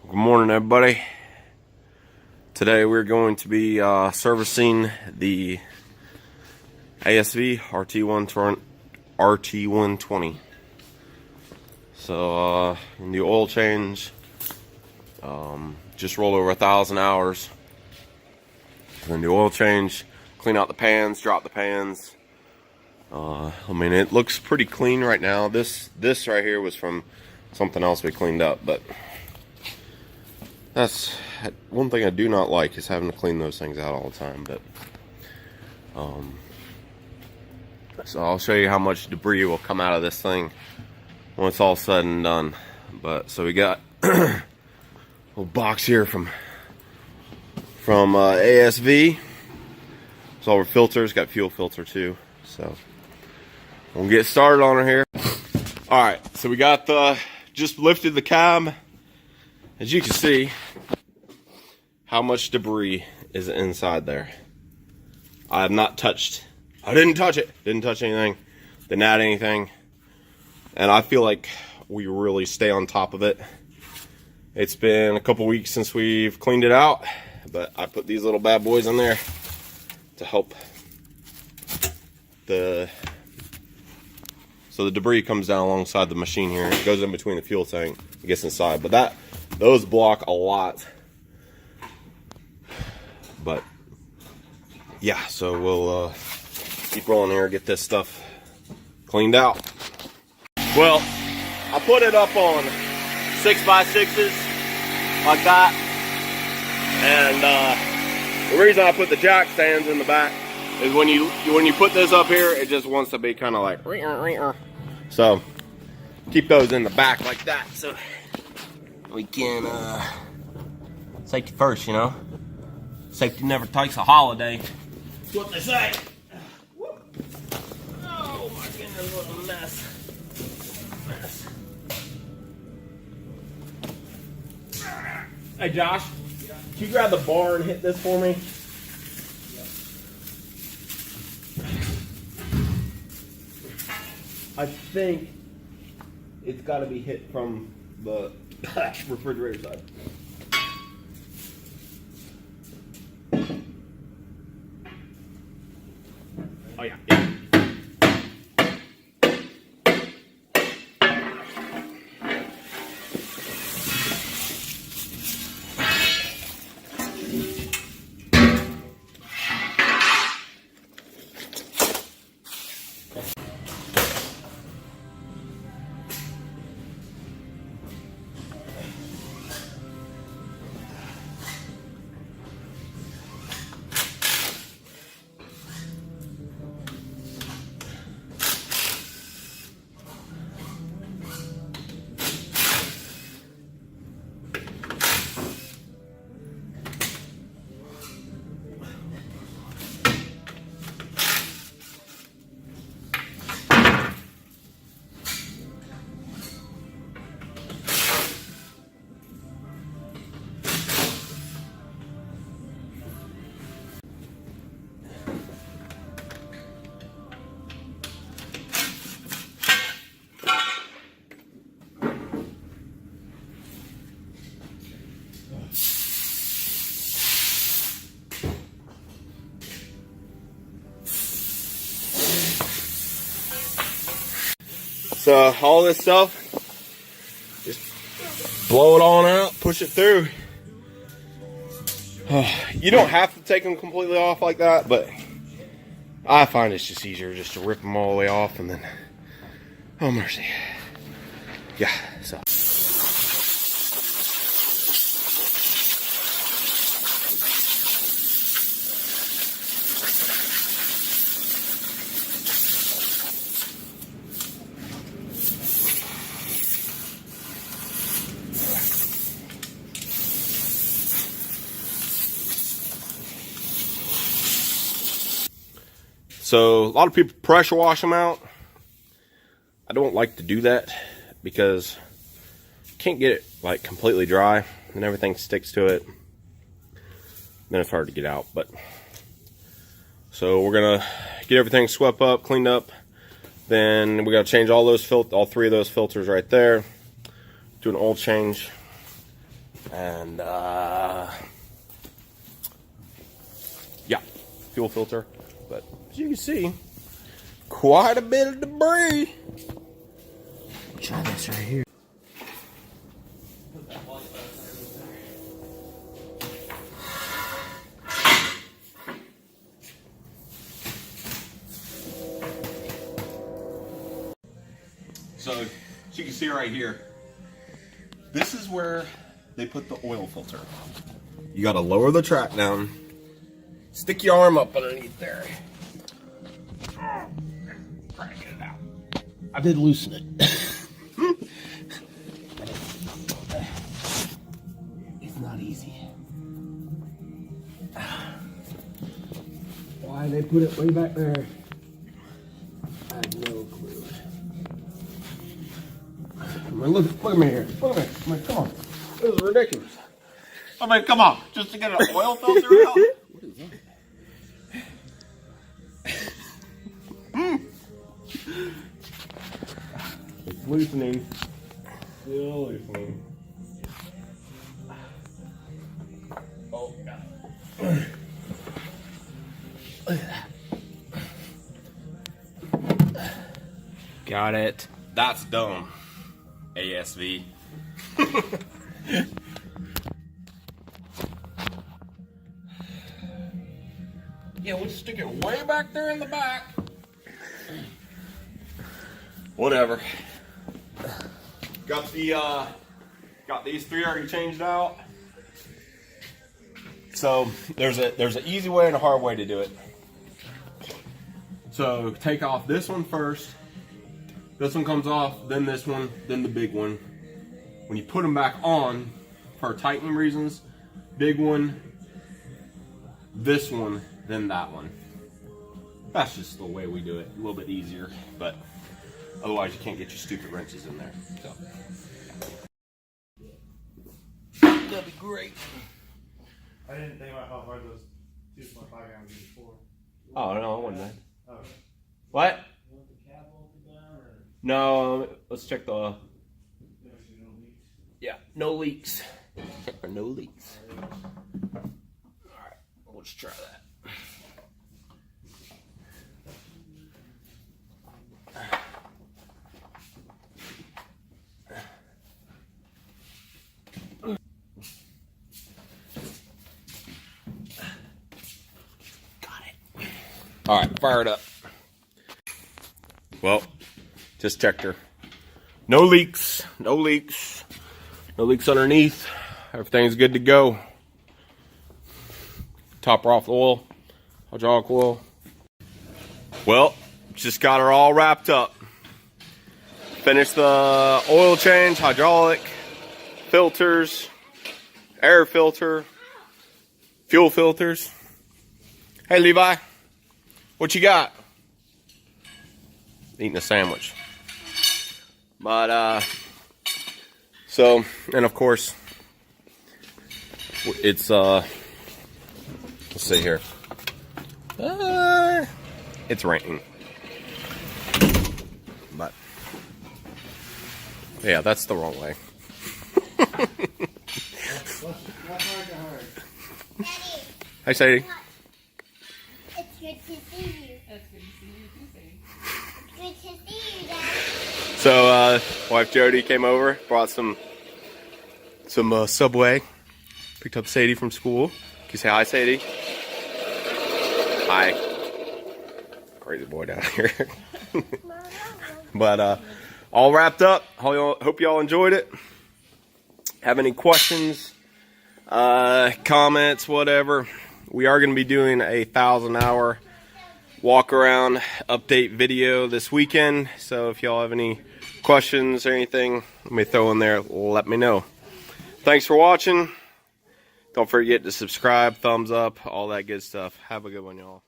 Good morning, everybody. Today we're going to be servicing the ASV RT120. So in the oil change, just rolled over 1,000 hours. Then the oil change, clean out the pans, drop the pans. I mean, it looks pretty clean right now. This right here was from something else we cleaned up, but that's one thing I do not like, is having to clean those things out all the time. But so I'll show you how much debris will come out of this thing when it's all said and done. But so we got a little box here from ASV. It's all our filters, got fuel filter too. So we'll get started on it here. All right, so we got just lifted the cab. As you can see, how much debris is inside there. I have not touched. I didn't touch it. Didn't touch anything. Didn't add anything. And I feel like we really stay on top of it. It's been a couple weeks since we've cleaned it out, but I put these little bad boys in there to help so the debris comes down alongside the machine here. It goes in between the fuel tank. It gets inside. But those block a lot. But yeah, so we'll keep rolling here, get this stuff cleaned out. Well, I put it up on 6x6s like that, and the reason I put the jack stands in the back is when you put this up here, it just wants to be kind of like, so keep those in the back like that, so we can safety first, you know. Safety never takes a holiday. That's what they say. Oh my goodness, what a mess. Hey Josh, can you grab the bar and hit this for me? I think it's got to be hit from the refrigerator side. Oh yeah. So all this stuff, just blow it on out, push it through. You don't have to take them completely off like that, but I find it's just easier just to rip them all the way off and then, oh mercy. Yeah, so. So a lot of people pressure wash them out. I don't like to do that because you can't get it like completely dry and everything sticks to it. Then it's hard to get out. But so we're gonna get everything swept up, cleaned up. Then we got to change all three of those filters right there. Do an oil change. And yeah, fuel filter. But as you can see, quite a bit of debris. Try this right here. So, as you can see right here, this is where they put the oil filter. You gotta lower the track down, stick your arm up underneath there. Try to get it out. I did loosen it. It's not easy. Why they put it way back there, I have no clue. I mean, look at me here. Look at me. I mean, come on. This is ridiculous. I mean, come on, just to get an oil filter out? What is that? It's loosening. Still loosening. Oh, God. Got it. That's dumb. ASV. Yeah, we'll stick it way back there in the back. Whatever. Got these three already changed out. So there's an easy way and a hard way to do it. So take off this one first. This one comes off, then this one, then the big one. When you put them back on, for tightening reasons, big one, this one, then that one. That's just the way we do it. A little bit easier, but otherwise you can't get your stupid wrenches in there. So that'd be great. I didn't think about how hard those 2.5 gallons before. Oh no, I wasn't that. Oh. What? You want the cap bolted down or? No, let's check the. No leaks? Yeah, no leaks. Check for no leaks. Alright, let's try that. Got it. Alright, fire it up. Well, just checked her. No leaks. No leaks. No leaks underneath. Everything's good to go. Top her off the oil. Hydraulic oil. Well, just got her all wrapped up. Finished the oil change, hydraulic, filters, air filter, fuel filters. Hey Levi, what you got? Eating a sandwich. But so, and of course it's let's see here. It's raining. But yeah, that's the wrong way. Hi Sadie. It's good to see you. That's good to see you too, Sadie. It's good to see you, Daddy. So wife Jody came over, brought some Subway, picked up Sadie from school. Can you say hi, Sadie? Hi. Crazy boy down here. But all wrapped up. Hope y'all enjoyed it. Have any questions, comments, whatever? We are going to be doing a 1,000-hour walk around update video this weekend. So if y'all have any questions or anything, let me throw in there. Let me know. Thanks for watching. Don't forget to subscribe, thumbs up, all that good stuff. Have a good one, y'all.